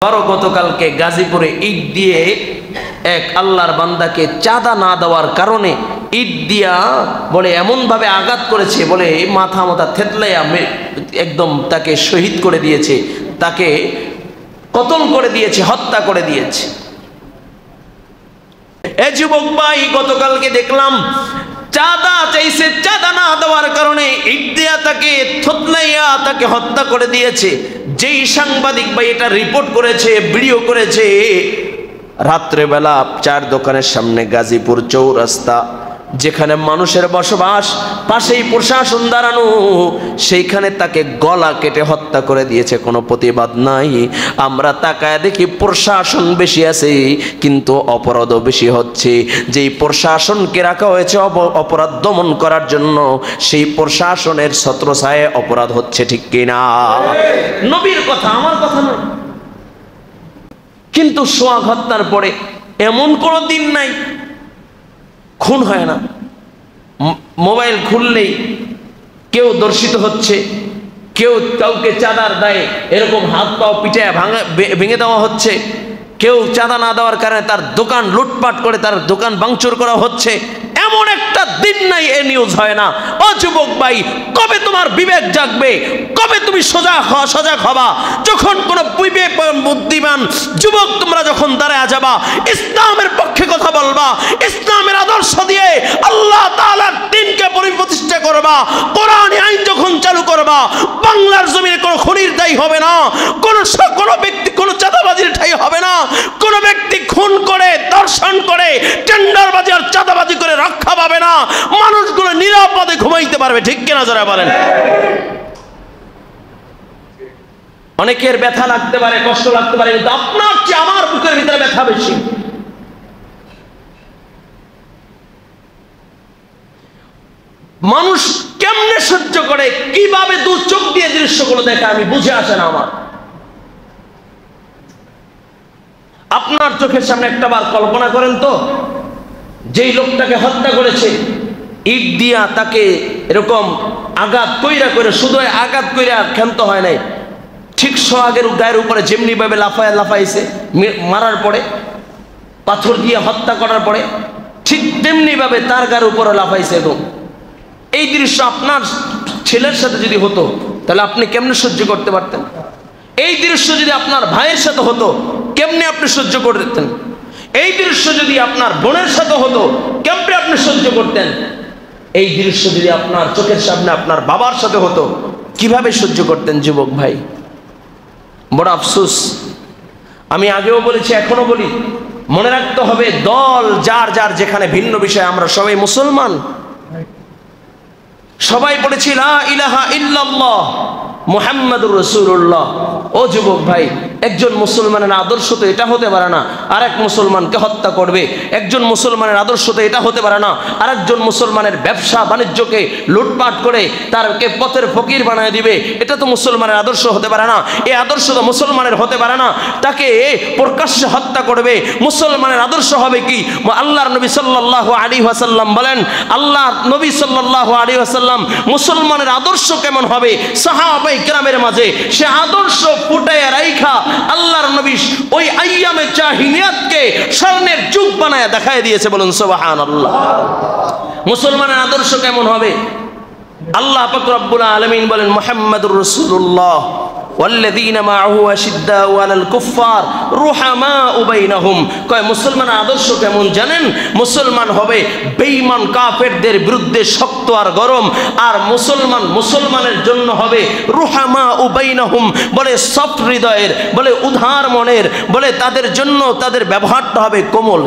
গতকালকে গাজীপুরে ইট দিয়ে এক আল্লাহর বান্দাকে চাঁদা না দেওয়ার কারণে ইট দিয়া বলে এমন ভাবে আঘাত করেছে, বলে মাথা থেতলাইয়া একদম তাকে শহীদ করে দিয়েছে, তাকে কতল করে দিয়েছে, হত্যা করে দিয়েছে। এ যুবক ভাই, গতকালকে দেখলাম চাঁদা চাইছে, চাঁদা না দেওয়ার কারণে ইট দিয়া তাকে থতলাইয়া তাকে হত্যা করে দিয়েছে। যেই সাংবাদিক ভাই এটা রিপোর্ট করেছে, ভিডিও করেছে, রাত্রেবেলা চার দোকানের সামনে গাজীপুর চৌরাস্তা, যেখানে মানুষের বসবাস, পাশেই প্রশাসন দাঁড়ানো, সেইখানে তাকে গলা কেটে হত্যা করে দিয়েছে। কোনো প্রতিবাদ নাই। আমরা তাকায় দেখি প্রশাসন বেশি আছে, কিন্তু অপরাধও বেশি হচ্ছে। যেই প্রশাসনকে রাখা হয়েছে অপরাধ দমন করার জন্য, সেই প্রশাসনের ছত্রছায়ায় অপরাধ হচ্ছে, ঠিক কিনা? নবীর কথা, আমার কথা নয়। কিন্তু সোহাগ হত্যার পরে এমন কোনো দিন নাই খুন হয় না। মোবাইল খুললেই কেউ দর্শিত হচ্ছে, কেউ কাউকে চাঁদার দায়ে এরকম হাত পাও পিটায় ভেঙে দেওয়া হচ্ছে, কেউ চাঁদা না দেওয়ার কারণে তার দোকান লুটপাট করে তার দোকান ভাঙচুর করা হচ্ছে। এমন একটা দিন নাই এ নিউজ হয় না। ও যুবক ভাই, কবে তোমার বিবেক জাগবে? কবে তুমি সজাগ হবা? যখন কোন বুদ্ধিমান যুবক তোমরা যখন দাঁড়ায় যাবা, ইসলামের পক্ষে কথা বলবা, ইসলামের আদর্শ দিয়ে আল্লাহ তাআলার দ্বীনকে পরিপ্রতিষ্ঠা করবা, কোরআনী আইন যখন চালু করবা, বাংলার জমিনে কোনো খুনির দায়ী হবে না, কোনো ব্যক্তি কোনো চাঁদাবাজির ঠাঁই হবে না। কোন ব্যক্তি খুন করে, দর্শন করে, টেন্ডারবাজি আর চাঁদাবাজি করে রক্ষা পাবে না। মানুষগুলো নিরাপদে ঘুমাইতে পারবে, ঠিক কিনা যারা বলেন? অনেকের ব্যথা লাগতে পারে, কষ্ট লাগতে পারে, কিন্তু আপনার চেয়ে আমার বুকের ভিতরে ব্যথা বেশি। মানুষ কেমনে সহ্য করে, কিভাবে দু চোখ দিয়ে দৃশ্যগুলো দেখে, আমি বুঝে আসে না আমার। আপনার চোখের সামনে একটা বার কল্পনা করেন তো, যেই লোকটাকে হত্যা করেছে, ইট দিয়া তাকে এরকম আঘাত কইরা করে, শুধু আঘাত কইরা ক্ষান্ত হয় নাই, ঠিক সোহাগের গায়ের উপরে যেমনি ভাবে লাফাইছে মারার পরে, পাথর দিয়ে হত্যা করার পরে, ঠিক তেমনি ভাবে তার গায়ের উপরে লাফাইছে। এবং এই দৃশ্য আপনার ছেলের সাথে যদি হতো, তাহলে আপনি কেমনে সহ্য করতে পারতেন? এই দৃশ্য যদি আপনার ভাইয়ের সাথে হতো, কেমনে আপনি সহ্য করতেন? এই দৃশ্য যদি আপনার বোনের সাথে হতো, কেমনে আপনি সহ্য করতেন? এই দৃশ্য যদি আপনার চোখের সামনে আপনার বাবার সাথে হতো, কিভাবে সহ্য করতেন? যুবক ভাই, বড় আফসোস। আমি আগেও বলেছি, এখনো বলি, মনে রাখতে হবে দল যার যার যেখানে ভিন্ন বিষয়, আমরা সবাই মুসলমান, সবাই পড়েছি লা ইলাহা ইল্লাল্লাহ মুহাম্মাদুর রাসূলুল্লাহ। ও যুবক ভাই, একজন মুসলমানের আদর্শ তো এটা হতে পারে না আরেক মুসলমানকে হত্যা করবে। একজন মুসলমানের আদর্শ তো এটা হতে পারে না আরেকজন মুসলমানের ব্যবসা বাণিজ্যকে লুটপাট করে তারকে পথের ফকির বানায় দিবে। এটা তো মুসলমানের আদর্শ হতে পারে না। এই আদর্শ তো মুসলমানের হতে পারে না, তাকে প্রকাশ্যে হত্যা করবে। মুসলমানের আদর্শ হবে কি? আল্লাহর নবী সাল্লাল্লাহু আলাইহি ওয়াসাল্লাম বলেন, আল্লাহর নবী সাল্লাল্লাহু আলাইহি ওয়াসাল্লাম মুসলমানের আদর্শ কেমন হবে সাহাবায়ে কেরামের মাঝে সে আদর্শ ফুটাইয়া রাইখা আল্লাহর নবী ওই আইয়ামে জাহিলিয়াতকে স্বর্ণের যুগ বানায়া দেখায় দিয়েছে। বলুন সুবহানাল্লাহ। মুসলমানের আদর্শ কেমন হবে? আল্লাহ পাক রব্বুল আলামিন বলেন, মুহাম্মাদুর রাসূলুল্লাহ ওয়াল্লাযীনা মাআহু আশিদ্দাউ আলাল কুফফার রুহামাউ বাইনাহুম। কয় মুসলমানের আদর্শ কেমন জানেন? মুসলমান হবে বেঈমান কাফেরদের বিরুদ্ধে শক্ত আর গরম, আর মুসলমানের জন্য হবে রুহামাউ বাইনাহুম, বলে সফট হৃদয়ের, বলে উদার মনের, বলে তাদের জন্য তাদের ব্যবহারটা হবে কোমল।